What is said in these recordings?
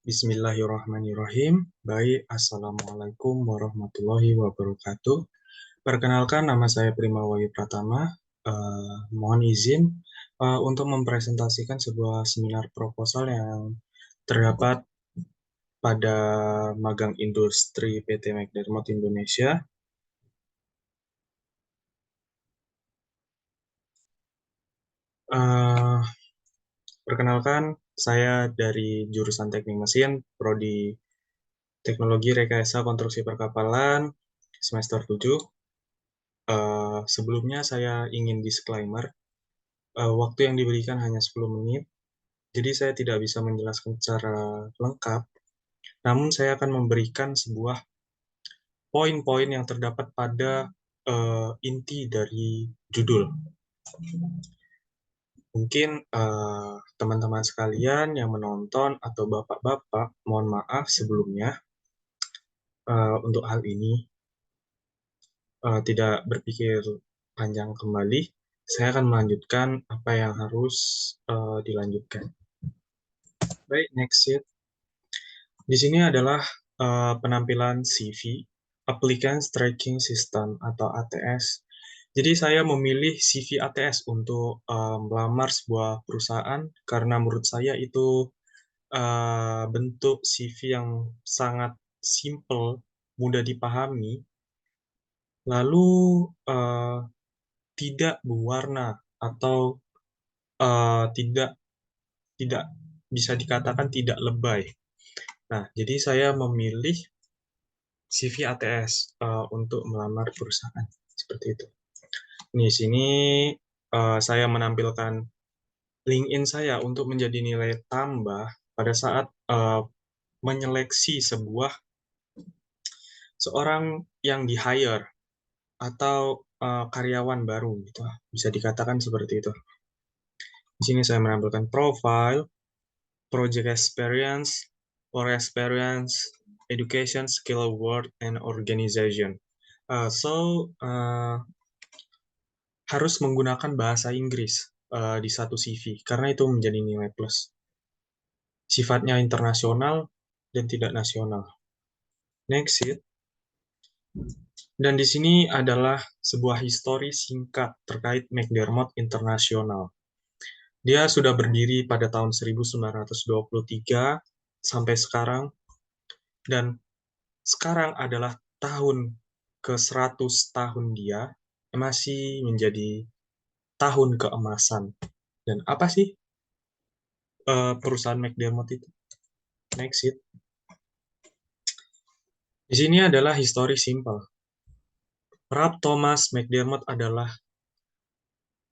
Bismillahirrahmanirrahim. Baik, Assalamualaikum warahmatullahi wabarakatuh. Perkenalkan, nama saya Prima Wahyu Pratama. Mohon izin untuk mempresentasikan sebuah seminar proposal yang terdapat pada magang industri PT McDermott Indonesia. Eh, Perkenalkan, saya dari jurusan Teknik Mesin, Prodi Teknologi Rekayasa Konstruksi Perkapalan, semester 7. Sebelumnya saya ingin disclaimer, waktu yang diberikan hanya 10 menit, jadi saya tidak bisa menjelaskan secara lengkap, namun saya akan memberikan sebuah poin-poin yang terdapat pada inti dari judul. Mungkin teman-teman sekalian yang menonton atau bapak-bapak, mohon maaf sebelumnya untuk hal ini. Tidak berpikir panjang kembali, saya akan melanjutkan apa yang harus dilanjutkan. Baik, next sheet. Di sini adalah penampilan CV, Applicant Tracking System atau ATS. Jadi saya memilih CV ATS untuk melamar sebuah perusahaan karena menurut saya itu bentuk CV yang sangat simple, mudah dipahami, lalu tidak berwarna atau tidak tidak bisa dikatakan tidak lebay. Nah, jadi saya memilih CV ATS untuk melamar perusahaan seperti itu. Di sini saya menampilkan LinkedIn saya untuk menjadi nilai tambah pada saat menyeleksi seorang yang di hire atau karyawan baru gitu, bisa dikatakan seperti itu. Di sini saya menampilkan profile, project experience, work experience, education, skill, award, and organization. Harus menggunakan bahasa Inggris di satu CV karena itu menjadi nilai plus. Sifatnya internasional dan tidak nasional. Next sheet. Dan di sini adalah sebuah histori singkat terkait McDermott International. Dia sudah berdiri pada tahun 1923 sampai sekarang, dan sekarang adalah tahun ke-100 tahun dia, masih menjadi tahun keemasan. Dan apa sih perusahaan McDermott itu? Next it. Di sini adalah histori simple. Ralph Thomas McDermott adalah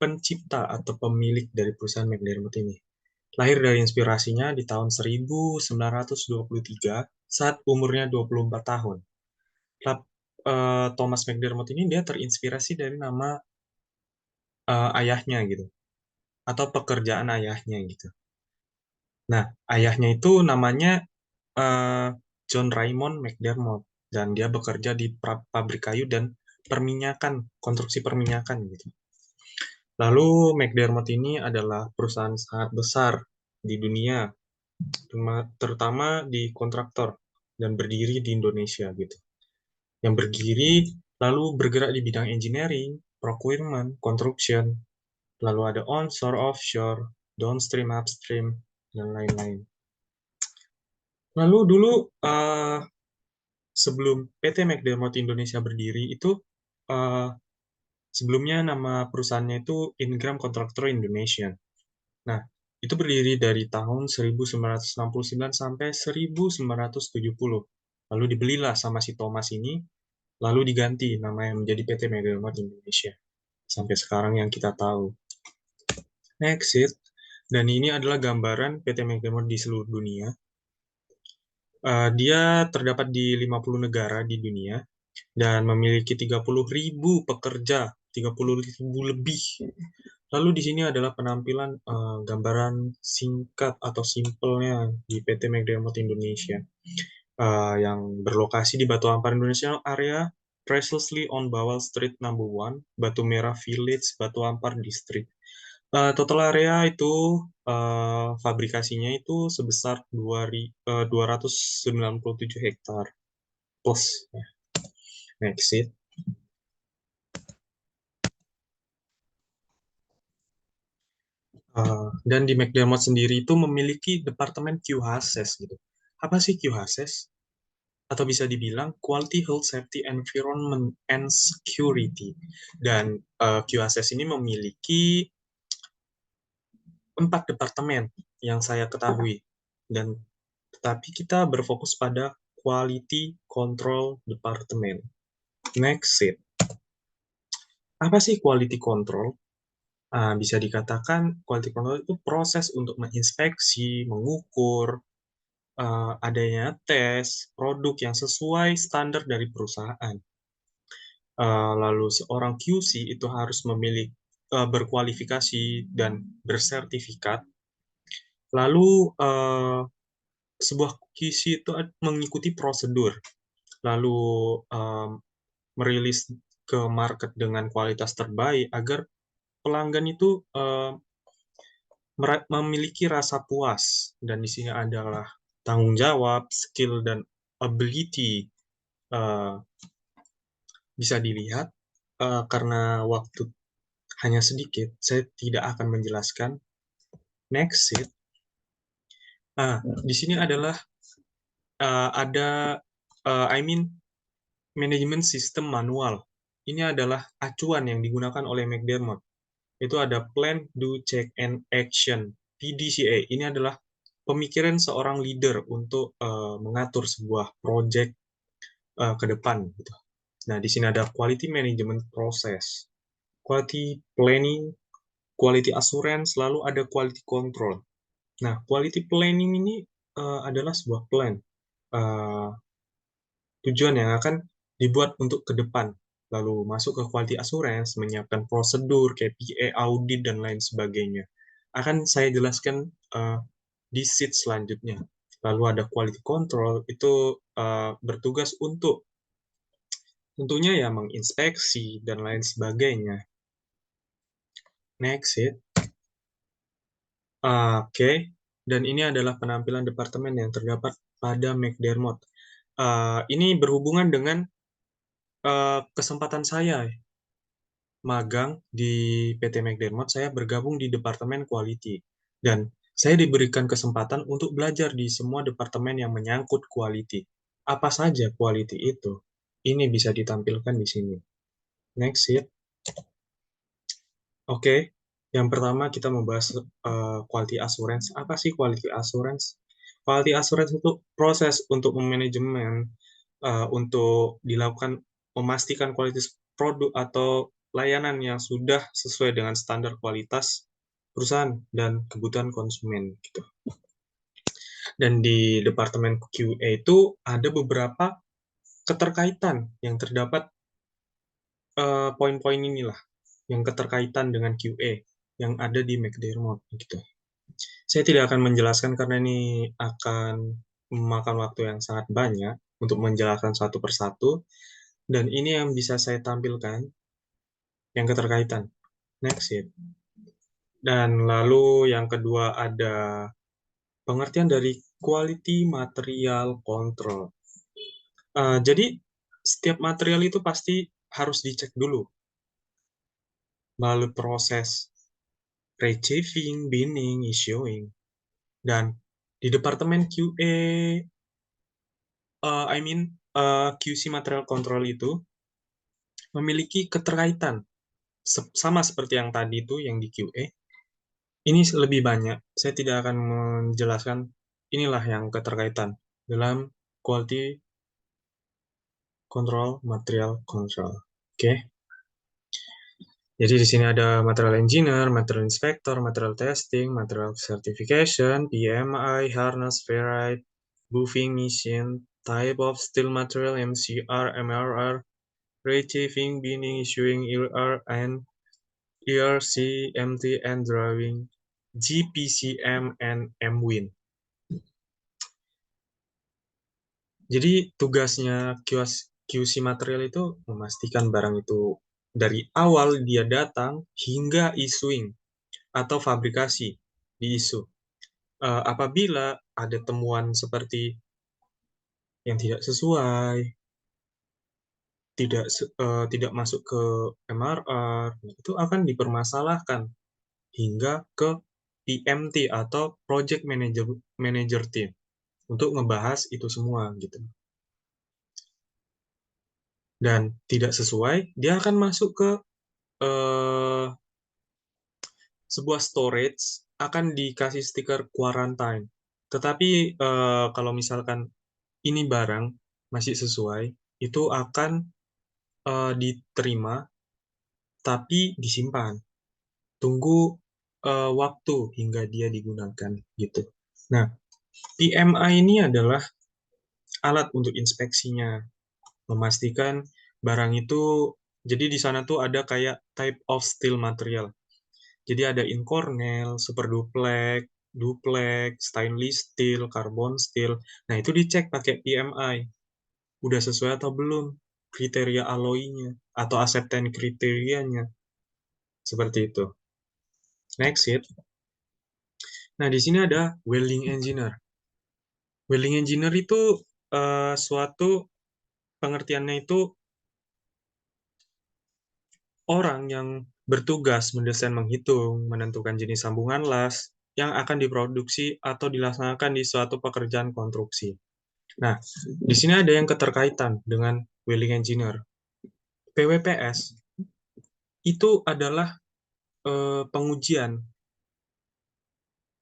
pencipta atau pemilik dari perusahaan McDermott ini. Lahir dari inspirasinya di tahun 1923 saat umurnya 24 tahun. Thomas McDermott ini dia terinspirasi dari nama ayahnya gitu, atau pekerjaan ayahnya gitu. Nah, ayahnya itu namanya John Raymond McDermott, dan dia bekerja di pabrik kayu dan perminyakan, konstruksi perminyakan gitu. Lalu McDermott ini adalah perusahaan sangat besar di dunia, terutama di kontraktor, dan berdiri di Indonesia gitu. Yang berdiri lalu bergerak di bidang engineering, procurement, construction, lalu ada onshore, offshore, downstream, upstream, dan lain-lain. Lalu dulu sebelum PT McDermott Indonesia berdiri itu sebelumnya nama perusahaannya itu Ingram Contractor Indonesia. Nah, itu berdiri dari tahun 1969 sampai 1970. Lalu dibelilah sama si Thomas ini, lalu diganti namanya menjadi PT McDermott Indonesia. Sampai sekarang yang kita tahu. Next it. Dan ini adalah gambaran PT McDermott di seluruh dunia. Dia terdapat di 50 negara di dunia dan memiliki 30.000 pekerja, 30.000 lebih. Lalu di sini adalah penampilan gambaran singkat atau simpelnya di PT McDermott Indonesia yang berlokasi di Batu Ampar International Area, precisely on Bawal Street No. 1, Batu Merah Village, Batu Ampar District. Total area itu fabrikasinya itu sebesar 297 hektar plus. Ya. Next it. Dan di McDermott sendiri itu memiliki departemen QHSES gitu. Apa sih QHSES? Atau bisa dibilang Quality Health Safety Environment and Security. Dan QHSES ini memiliki 4 departemen yang saya ketahui. Dan tetapi kita berfokus pada Quality Control Department. Next it. Apa sih quality control? Bisa dikatakan quality control itu proses untuk menginspeksi, mengukur, adanya tes produk yang sesuai standar dari perusahaan. Lalu seorang QC itu harus memilih berkualifikasi dan bersertifikat. Lalu sebuah QC itu mengikuti prosedur, lalu merilis ke market dengan kualitas terbaik agar pelanggan itu memiliki rasa puas. Dan di sini adalah tanggung jawab, skill, dan ability. uh, Bisa dilihat karena waktu hanya sedikit, saya tidak akan menjelaskan. Next it. Di sini adalah ada I mean manajemen sistem manual. Ini adalah acuan yang digunakan oleh McDermott. Itu ada Plan, Do, Check, and Action. PDCA. Ini adalah pemikiran seorang leader untuk mengatur sebuah project ke depan. Gitu. Nah, di sini ada Quality Management Process, Quality Planning, Quality Assurance, lalu ada Quality Control. Nah, Quality Planning ini adalah sebuah plan. Uh, Tujuan yang akan dibuat untuk ke depan. Lalu masuk ke quality assurance, menyiapkan prosedur, KPI, audit, dan lain sebagainya. Akan saya jelaskan di sheet selanjutnya. Lalu ada quality control, itu bertugas untuk tentunya ya menginspeksi dan lain sebagainya. Next it. Oke. Dan ini adalah penampilan departemen yang terdapat pada McDermott. Ini berhubungan dengan kesempatan saya magang di PT McDermott, saya bergabung di Departemen Quality. Dan saya diberikan kesempatan untuk belajar di semua departemen yang menyangkut quality. Apa saja quality itu? Ini bisa ditampilkan di sini. Next it. Oke, yang pertama kita membahas quality assurance. Apa sih quality assurance? Quality assurance itu proses untuk memanajemen, untuk dilakukan memastikan kualitas produk atau layanan yang sudah sesuai dengan standar kualitas perusahaan dan kebutuhan konsumen gitu. Dan di departemen QA itu ada beberapa keterkaitan yang terdapat poin-poin inilah yang keterkaitan dengan QA yang ada di McDermott gitu. Saya tidak akan menjelaskan karena ini akan memakan waktu yang sangat banyak untuk menjelaskan satu persatu, dan ini yang bisa saya tampilkan yang keterkaitan. Next it. Dan lalu yang kedua ada pengertian dari quality material control. Jadi setiap material itu pasti harus dicek dulu melalui proses receiving, binning, issuing. Dan di departemen QA, QC Material Control itu memiliki keterkaitan sama seperti yang tadi itu yang di QA. Ini lebih banyak. Saya tidak akan menjelaskan, inilah yang keterkaitan dalam quality control, material control. Oke. Jadi di sini ada material engineer, material inspector, material testing, material certification, PMI, harness, ferrite, buffing machine, type of steel material, MCR, MRR, receiving, binning, issuing, ER, and ERC, MT, and drawing, GPCM, and MWIN. Jadi tugasnya QC material itu memastikan barang itu dari awal dia datang hingga issuing atau fabrikasi di ISO. Apabila ada temuan seperti yang tidak sesuai, tidak masuk ke MRR, itu akan dipermasalahkan hingga ke PMT atau Project Manager Team untuk ngebahas itu semua gitu. Dan tidak sesuai, dia akan masuk ke sebuah storage, akan dikasih stiker quarantine. Tetapi kalau misalkan ini barang masih sesuai, itu akan diterima tapi disimpan. Tunggu waktu hingga dia digunakan gitu. Nah, PMI ini adalah alat untuk inspeksinya, memastikan barang itu, jadi di sana tuh ada kayak type of steel material. Jadi ada incornel, super duplex, duplex, stainless steel, carbon steel. Nah, itu dicek pakai PMI. Udah sesuai atau belum kriteria alloy-nya atau acceptance kriterianya. Seperti itu. Next it. Nah, di sini ada welding engineer. Welding engineer itu suatu pengertiannya itu orang yang bertugas mendesain, menghitung, menentukan jenis sambungan las yang akan diproduksi atau dilaksanakan di suatu pekerjaan konstruksi. Nah, di sini ada yang keterkaitan dengan welding engineer. PWPS itu adalah pengujian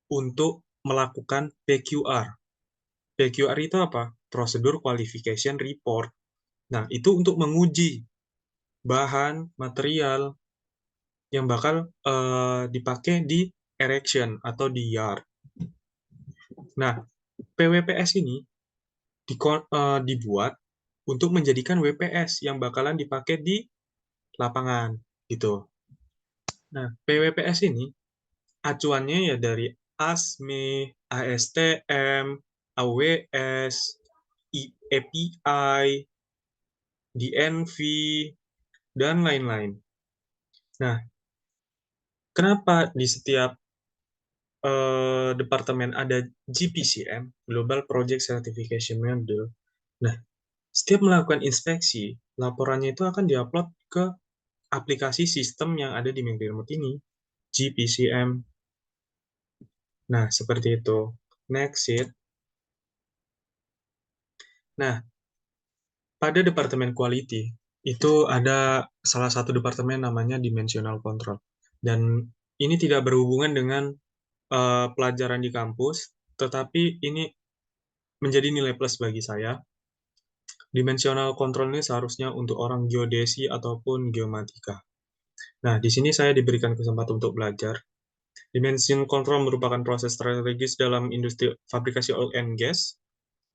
untuk melakukan PQR. PQR itu apa? Prosedur Qualification Report. Nah, itu untuk menguji bahan, material yang bakal dipakai di erection atau di yard. Nah, PWPS ini dibuat untuk menjadikan WPS yang bakalan dipakai di lapangan gitu. Nah, PWPS ini acuannya ya dari ASME, ASTM, AWS, API, DNV, dan lain-lain. Nah, kenapa di setiap departemen ada GPCM, Global Project Certification Module? Nah, setiap melakukan inspeksi, laporannya itu akan diupload ke aplikasi sistem yang ada di McDermott ini, GPCM. Nah, seperti itu. Next sheet. Nah, pada Departemen Quality, itu ada salah satu departemen namanya Dimensional Control. Dan ini tidak berhubungan dengan pelajaran di kampus, tetapi ini menjadi nilai plus bagi saya. Dimensional Control ini seharusnya untuk orang geodesi ataupun geomatika. Nah, di sini saya diberikan kesempatan untuk belajar. Dimension control merupakan proses strategis dalam industri fabrikasi oil and gas.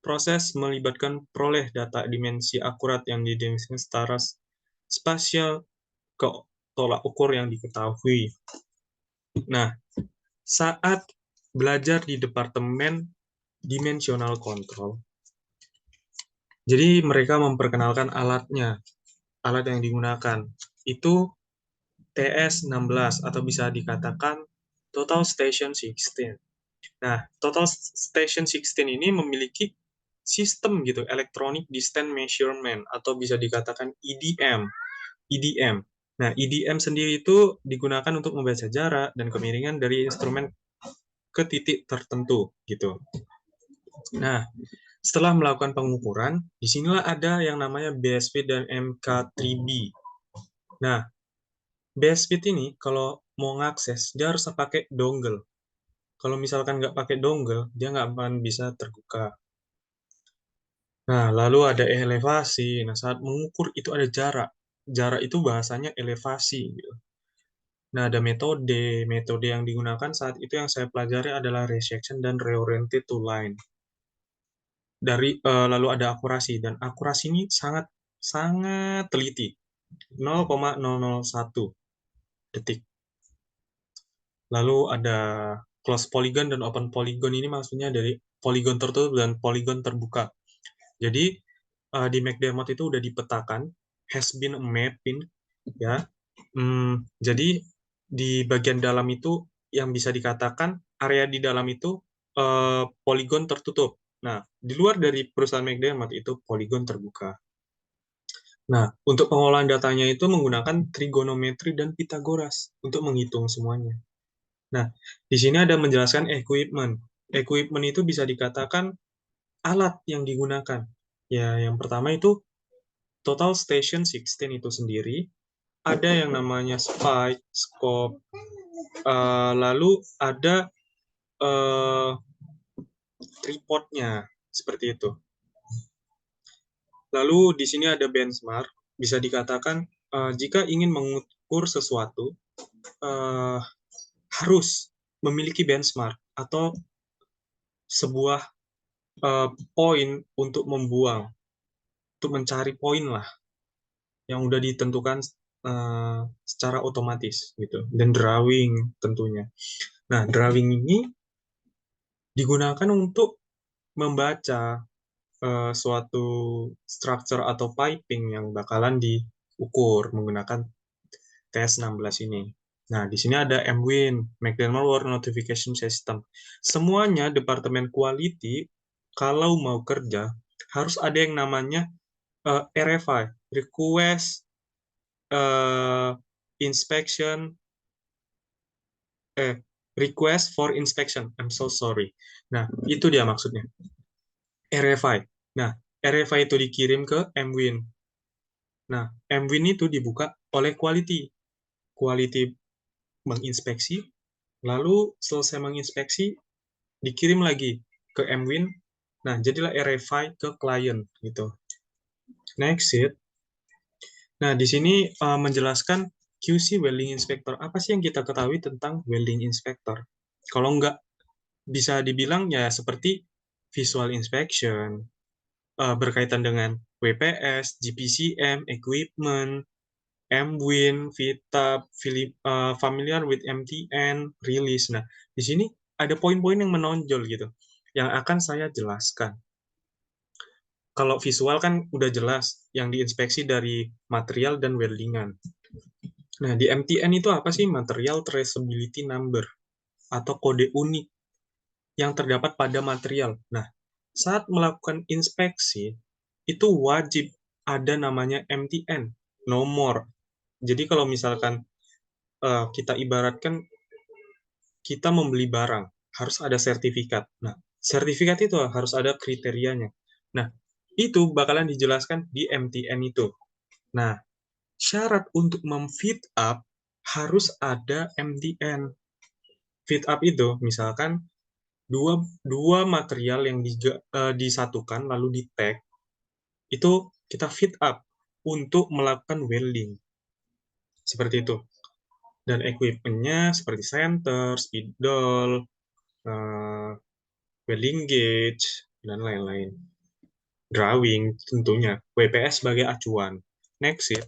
Proses melibatkan peroleh data dimensi akurat yang didimensikan setara spasial ke tolak ukur yang diketahui. Nah, saat belajar di Departemen Dimensional Control, jadi mereka memperkenalkan alatnya, alat yang digunakan. Itu TS16 atau bisa dikatakan Total Station 16. Nah, Total Station 16 ini memiliki sistem gitu, Electronic Distance Measurement, atau bisa dikatakan EDM. EDM. Nah, EDM sendiri itu digunakan untuk membaca jarak dan kemiringan dari instrumen ke titik tertentu gitu. Nah, setelah melakukan pengukuran, disinilah ada yang namanya BSP dan MK3B. Nah, BSP ini kalau mau ngakses, dia harus pakai dongle. Kalau misalkan nggak pakai dongle, dia nggak akan bisa terbuka. Nah, lalu ada elevasi. Nah, saat mengukur itu ada jarak. Jarak itu bahasanya elevasi. Gitu. Nah, ada metode. Metode yang digunakan saat itu yang saya pelajari adalah resection dan reoriented to line. Lalu ada akurasi, dan akurasi ini sangat sangat teliti. 0,001 detik. Lalu ada close polygon dan open polygon, ini maksudnya dari polygon tertutup dan polygon terbuka. Jadi di McDermott itu udah dipetakan, has been mapping ya. Jadi di bagian dalam itu yang bisa dikatakan area di dalam itu poligon tertutup. Nah, di luar dari perusahaan McDermott itu poligon terbuka. Nah, untuk pengolahan datanya itu menggunakan trigonometri dan Pythagoras untuk menghitung semuanya. Nah, di sini ada menjelaskan equipment. Equipment itu bisa dikatakan alat yang digunakan. Ya, yang pertama itu total station 16 itu sendiri. Ada yang namanya spike, scope, lalu ada tripodnya, seperti itu. Lalu di sini ada benchmark, bisa dikatakan jika ingin mengukur sesuatu, uh, harus memiliki benchmark atau sebuah poin untuk membuang, untuk mencari poin lah yang udah ditentukan secara otomatis gitu. Dan drawing tentunya. Nah, drawing ini digunakan untuk membaca suatu structure atau piping yang bakalan diukur menggunakan TS16 ini. Nah, di sini ada MWIN, McDermott Ward Notification System. Semuanya Departemen Quality, kalau mau kerja, harus ada yang namanya RFI, Request Inspection, Request for Inspection. I'm so sorry. Nah, itu dia maksudnya. RFI. Nah, RFI itu dikirim ke MWIN. Nah, MWIN itu dibuka oleh Quality. Quality menginspeksi, lalu selesai menginspeksi, dikirim lagi ke MWIN. Nah, jadilah RFI ke klien gitu. Next it. Nah, di sini menjelaskan QC Welding Inspector. Apa sih yang kita ketahui tentang Welding Inspector? Kalau nggak bisa dibilang ya seperti visual inspection, berkaitan dengan WPS, GPCM, equipment, MWIN, VITA, familiar with MTN, release. Nah, di sini ada poin-poin yang menonjol gitu, yang akan saya jelaskan. Kalau visual kan udah jelas, yang diinspeksi dari material dan weldingan. Nah, di MTN itu apa sih? Material Traceability Number, atau kode unik yang terdapat pada material. Nah, saat melakukan inspeksi, itu wajib ada namanya MTN, nomor. Jadi kalau misalkan kita ibaratkan kita membeli barang, harus ada sertifikat. Nah, sertifikat itu harus ada kriterianya. Nah, itu bakalan dijelaskan di MTN itu. Nah, syarat untuk memfit up harus ada MTN. Fit up itu misalkan dua material yang disatukan lalu di tag, itu kita fit up untuk melakukan welding. Seperti itu. Dan equipment-nya seperti center, spidol, welding gauge, dan lain-lain. Drawing tentunya, WPS sebagai acuan. Next ya.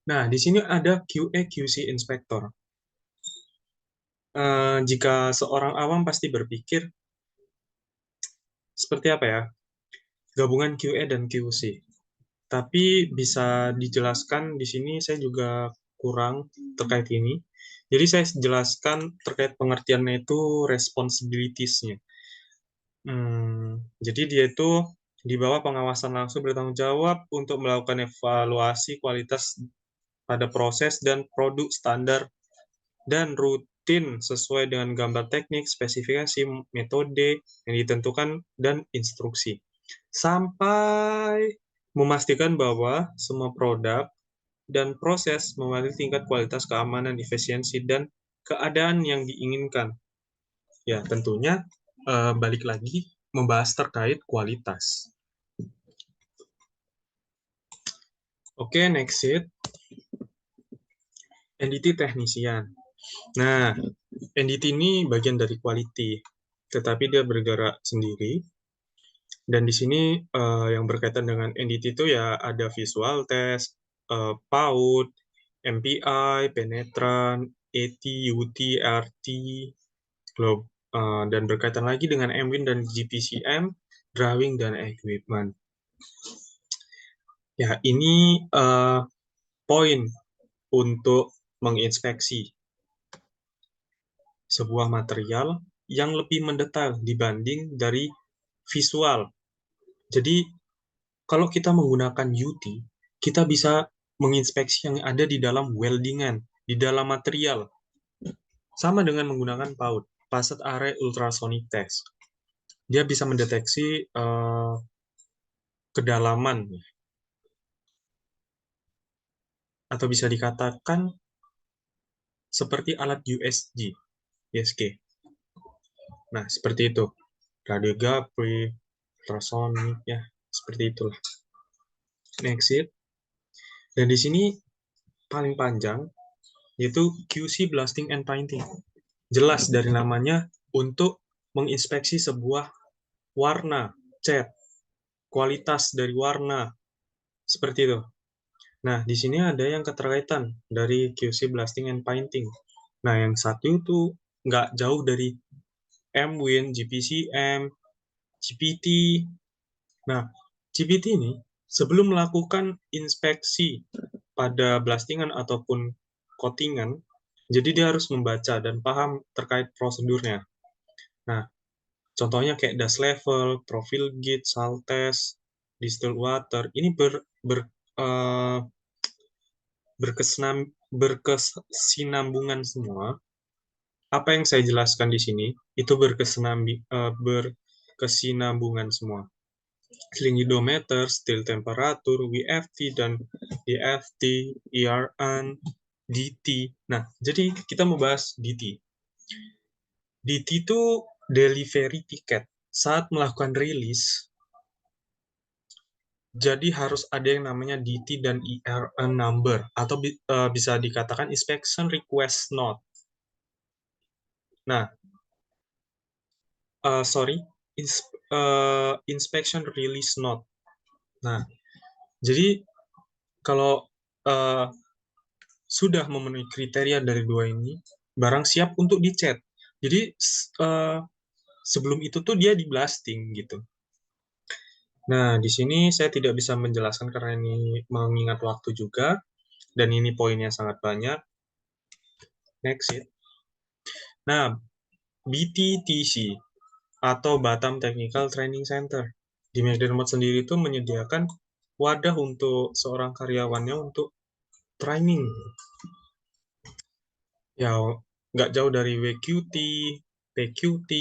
Nah, di sini ada QA QC inspector. Jika seorang awam pasti berpikir seperti apa ya? Gabungan QA dan QC. Tapi bisa dijelaskan di sini saya juga kurang terkait ini. Jadi saya jelaskan terkait pengertiannya itu responsibilities-nya. Jadi dia itu di bawah pengawasan langsung bertanggung jawab untuk melakukan evaluasi kualitas pada proses dan produk standar dan rutin sesuai dengan gambar teknik, spesifikasi, metode yang ditentukan, dan instruksi. Sampai memastikan bahwa semua produk dan proses memiliki tingkat kualitas, keamanan, efisiensi, dan keadaan yang diinginkan. Ya, tentunya balik lagi membahas terkait kualitas. Oke, next it. NDT teknisian. Nah, NDT ini bagian dari quality, tetapi dia bergerak sendiri. Dan di sini yang berkaitan dengan NDT itu ya ada visual test, PAUD, MPI, penetran, AT, UT, RT, globe, dan berkaitan lagi dengan MWIN dan GPCM, drawing, dan equipment. Ya, ini poin untuk menginspeksi. sebuah material yang lebih mendetail dibanding dari visual. Jadi, kalau kita menggunakan UT, kita bisa menginspeksi yang ada di dalam weldingan, di dalam material. Sama dengan menggunakan PAUD, Facet Array Ultrasonic Test. Dia bisa mendeteksi kedalaman, atau bisa dikatakan seperti alat USG. Nah, seperti itu. Radiography, ultrasonic, ya, seperti itulah. Next it. Dan di sini paling panjang, yaitu QC Blasting and Painting. Jelas dari namanya untuk menginspeksi sebuah warna, cat, kualitas dari warna, seperti itu. Nah, di sini ada yang keterkaitan dari QC Blasting and Painting. Nah, yang satu itu nggak jauh dari MWin, GPCM, GPT. Nah, GPT ini sebelum melakukan inspeksi pada blastingan ataupun coatingan, jadi dia harus membaca dan paham terkait prosedurnya. Nah, contohnya kayak dust level, profile gauge, salt test, distilled water, ini eh, berkesinambungan semua. Apa yang saya jelaskan di sini itu berkesinambungan semua. Slingidometer, still temperature, WFT, dan DFT, ERN, DT. Nah, jadi kita mau bahas DT. DT itu delivery ticket. Saat melakukan rilis, jadi harus ada yang namanya DT dan ERN number, atau bisa dikatakan inspection request note. Nah, sorry, inspection release note. Nah, jadi kalau sudah memenuhi kriteria dari dua ini, barang siap untuk dicat. Jadi sebelum itu tuh dia di blasting gitu. Nah, di sini saya tidak bisa menjelaskan karena ini mengingat waktu juga, dan ini poinnya sangat banyak. Next ya. Nah, BTTC atau Batam Technical Training Center di McDermott sendiri itu menyediakan wadah untuk seorang karyawannya untuk training. Ya, nggak jauh dari WQT, PQT,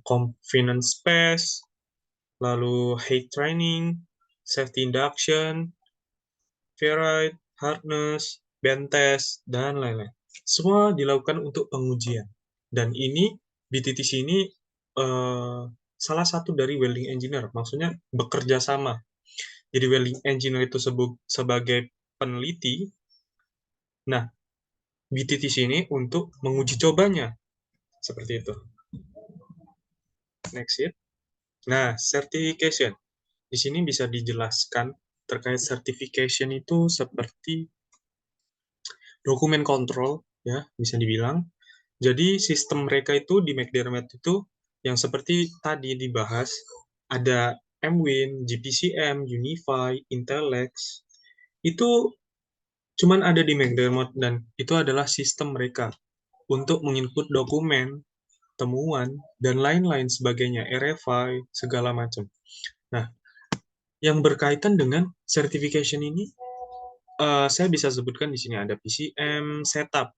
Confidence Space, lalu height training, safety induction, Ferrite, harness, bend test, dan lain-lain. Semua dilakukan untuk pengujian. Dan ini, BTTC ini salah satu dari welding engineer, maksudnya bekerja sama. Jadi welding engineer itu sebagai peneliti, nah BTTC ini untuk menguji cobanya, seperti itu. Next it. Nah, certification. Di sini bisa dijelaskan terkait certification itu seperti dokumen kontrol, ya, bisa dibilang. Jadi sistem mereka itu di McDermott itu yang seperti tadi dibahas, ada MWin, GPCM, Unify, Intelex, itu cuman ada di McDermott, dan itu adalah sistem mereka untuk menginput dokumen, temuan, dan lain-lain sebagainya, RFI, segala macam. Nah, yang berkaitan dengan certification ini, saya bisa sebutkan di sini ada PCM, setup,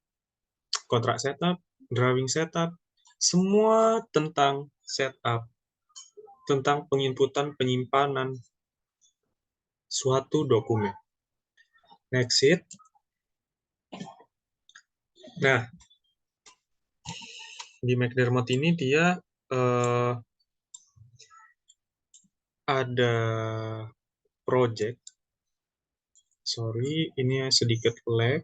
kontrak setup, drawing setup, semua tentang setup, tentang penginputan penyimpanan suatu dokumen. Next it. Nah, di McDermott ini dia ada project. Sorry, ini sedikit lag.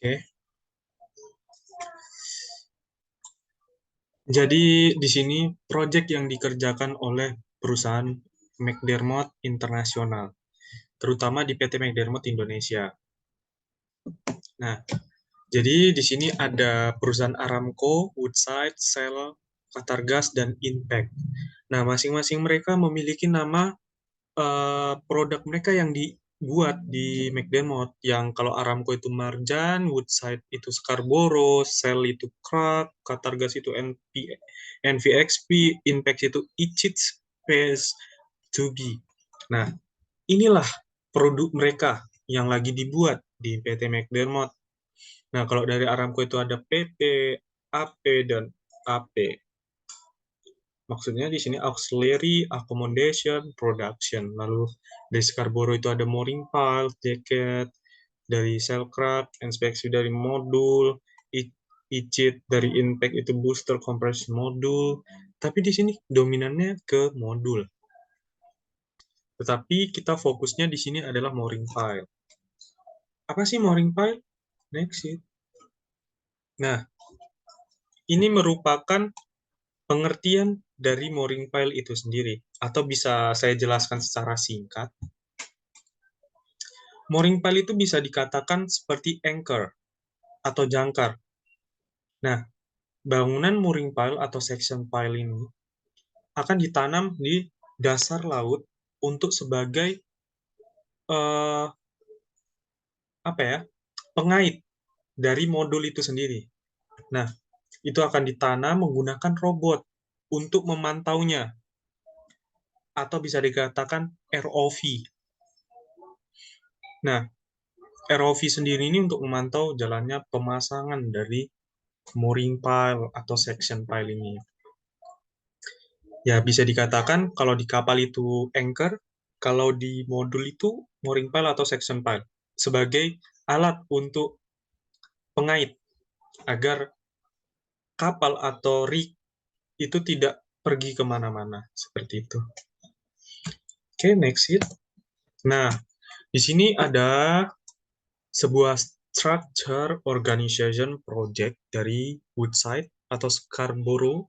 Oke. Jadi di sini project yang dikerjakan oleh perusahaan McDermott Internasional, terutama di PT McDermott Indonesia. Nah, jadi di sini ada perusahaan Aramco, Woodside, Shell, Qatargas, dan Impact. Nah, masing-masing mereka memiliki nama produk mereka yang dibuat di McDermott. Yang kalau Aramco itu Marjan, Woodside itu Scarborough, Shell itu Krag, Qatargas itu NVXP, Inpex itu Ichits, PS 2B. Nah, inilah produk mereka yang lagi dibuat di PT McDermott. Nah, kalau dari Aramco itu ada PP, AP, dan AP. Maksudnya di sini auxiliary accommodation production. Lalu dari Scarborough itu ada mooring pile, jacket, dari sailcraft, inspeksi dari modul, ICIT dari impact itu booster compression modul. Tapi di sini dominannya ke modul. Tetapi kita fokusnya di sini adalah mooring pile. Apa sih mooring pile? Next it. Nah, ini merupakan pengertian dari mooring pile itu sendiri. Atau bisa saya jelaskan secara singkat. Mooring pile itu bisa dikatakan seperti anchor atau jangkar. Nah, bangunan mooring pile atau section pile ini akan ditanam di dasar laut untuk sebagai eh, apa ya, pengait dari modul itu sendiri. Nah, itu akan ditanam menggunakan robot untuk memantaunya atau bisa dikatakan ROV. Nah, ROV sendiri ini untuk memantau jalannya pemasangan dari mooring pile atau section pile ini. Ya, bisa dikatakan kalau di kapal itu anchor, kalau di modul itu mooring pile atau section pile sebagai alat untuk pengait agar kapal atau rig itu tidak pergi kemana-mana seperti itu. Oke, next it. Nah, di sini ada sebuah structure organization project dari Woodside atau Scarborough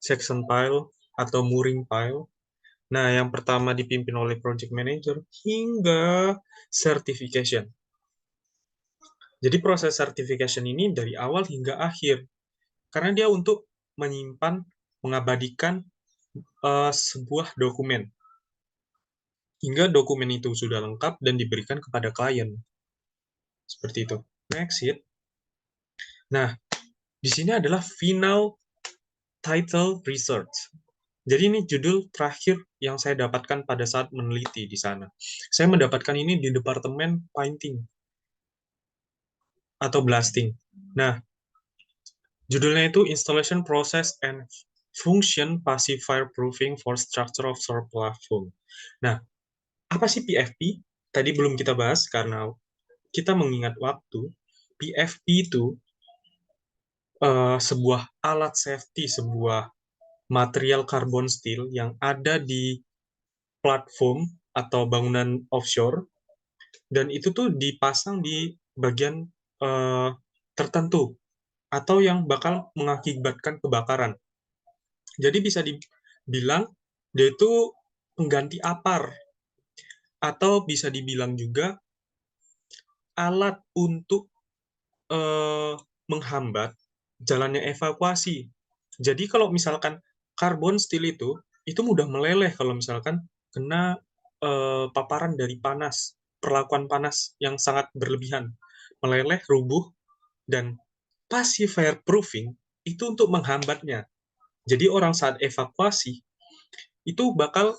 section pile atau mooring pile. Nah, yang pertama dipimpin oleh project manager hingga certification. Jadi proses certification ini dari awal hingga akhir. Karena dia untuk menyimpan, mengabadikan sebuah dokumen. Hingga dokumen itu sudah lengkap dan diberikan kepada klien. Seperti itu. Next it. Nah, di sini adalah final title research. Jadi ini judul terakhir yang saya dapatkan pada saat meneliti di sana. Saya mendapatkan ini di departemen painting atau blasting. Nah, judulnya itu Installation Process and Function Passive Fireproofing for Structure of Shore Platform. Nah, apa sih PFP? Tadi belum kita bahas karena kita mengingat waktu. PFP itu sebuah alat safety, sebuah material carbon steel yang ada di platform atau bangunan offshore, dan itu tuh dipasang di bagian uh, tertentu atau yang bakal mengakibatkan kebakaran. Jadi bisa dibilang dia itu pengganti apar atau bisa dibilang juga alat untuk menghambat jalannya evakuasi. Jadi kalau misalkan karbon steel itu mudah meleleh kalau misalkan kena paparan dari panas, perlakuan panas yang sangat berlebihan, meleleh, rubuh, dan passive fireproofing itu untuk menghambatnya. Jadi orang saat evakuasi itu bakal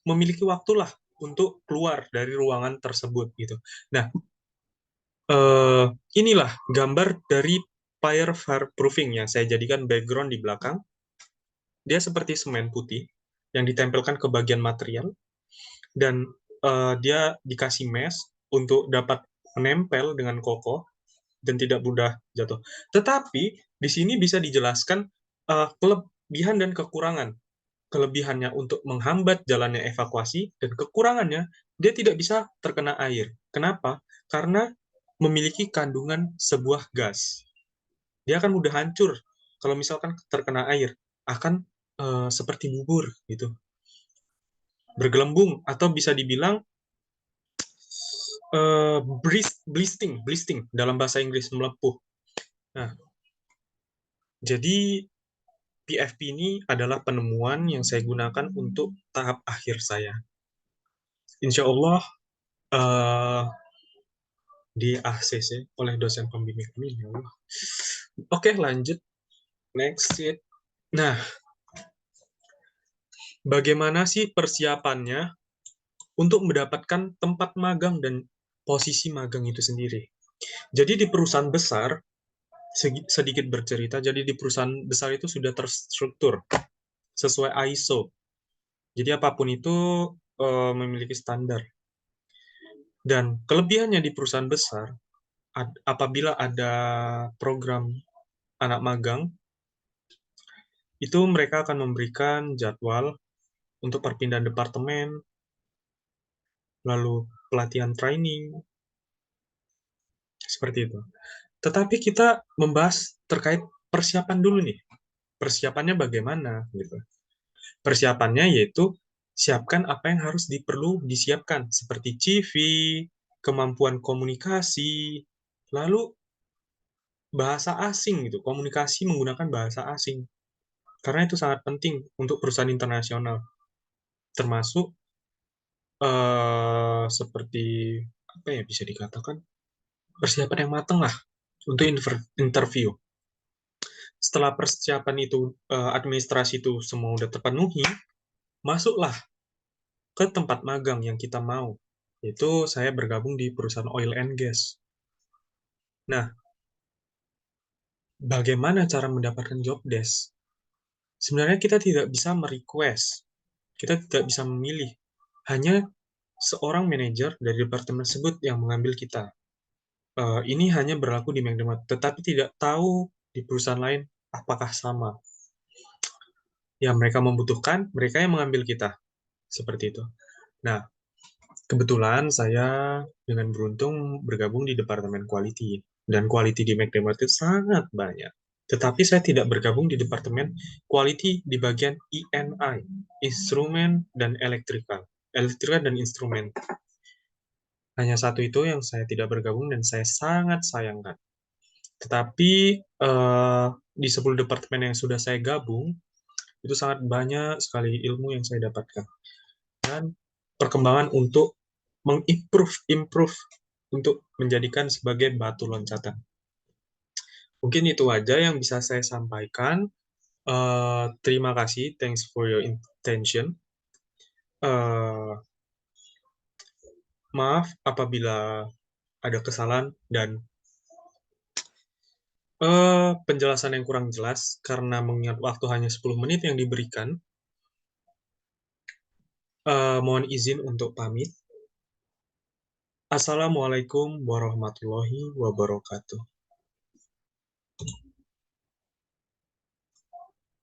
memiliki waktulah untuk keluar dari ruangan tersebut gitu. Nah, eh, inilah gambar dari fireproofing yang saya jadikan background di belakang. Dia seperti semen putih yang ditempelkan ke bagian material dan dia dikasih mesh untuk dapat menempel dengan kokoh dan tidak mudah jatuh. Tetapi di sini bisa dijelaskan kelebihan dan kekurangan. Kelebihannya untuk menghambat jalannya evakuasi dan kekurangannya dia tidak bisa terkena air. Kenapa? Karena memiliki kandungan sebuah gas. Dia akan mudah hancur kalau misalkan terkena air, akan seperti bubur gitu, bergelembung atau bisa dibilang blisting dalam bahasa Inggris, melepuh. Nah, jadi PFP ini adalah penemuan yang saya gunakan untuk tahap akhir saya. Insya Allah di ACC oleh dosen pembimbing kami, ya Allah. Oke, lanjut. Next sheet. Nah, bagaimana sih persiapannya untuk mendapatkan tempat magang dan posisi magang itu sendiri? Jadi di perusahaan besar, sedikit bercerita, jadi di perusahaan besar itu sudah terstruktur sesuai ISO. Jadi apapun itu memiliki standar. Dan kelebihannya di perusahaan besar, apabila ada program anak magang, itu mereka akan memberikan jadwal untuk perpindahan departemen, lalu pelatihan training, seperti itu. Tetapi kita membahas terkait persiapan dulu nih. Persiapannya bagaimana gitu. Persiapannya yaitu siapkan apa yang harus disiapkan seperti CV, kemampuan komunikasi, lalu bahasa asing gitu, komunikasi menggunakan bahasa asing. Karena itu sangat penting untuk perusahaan internasional, termasuk seperti apa ya bisa dikatakan persiapan yang matang lah untuk interview. Setelah persiapan itu, administrasi itu semua udah terpenuhi, masuklah ke tempat magang yang kita mau. Itu saya bergabung di perusahaan oil and gas. Nah, bagaimana cara mendapatkan job desk? Sebenarnya kita tidak bisa merequest, kita tidak bisa memilih. Hanya seorang manajer dari departemen tersebut yang mengambil kita. Ini hanya berlaku di McDermott, tetapi tidak tahu di perusahaan lain apakah sama. Yang mereka membutuhkan, mereka yang mengambil kita. Seperti itu. Nah, kebetulan saya dengan beruntung bergabung di Departemen Quality. Dan quality di McDermott itu sangat banyak. Tetapi saya tidak bergabung di Departemen Quality di bagian ENI, Instrumen dan Electrical. Electrical dan Instrumen. Hanya satu itu yang saya tidak bergabung dan saya sangat sayangkan. Tetapi di 10 departemen yang sudah saya gabung, itu sangat banyak sekali ilmu yang saya dapatkan. Dan perkembangan untuk improve untuk menjadikan sebagai batu loncatan. Mungkin itu aja yang bisa saya sampaikan. Terima kasih, thanks for your attention. Maaf apabila ada kesalahan dan penjelasan yang kurang jelas karena mengingat waktu hanya 10 menit yang diberikan. Mohon izin untuk pamit. Assalamualaikum warahmatullahi wabarakatuh.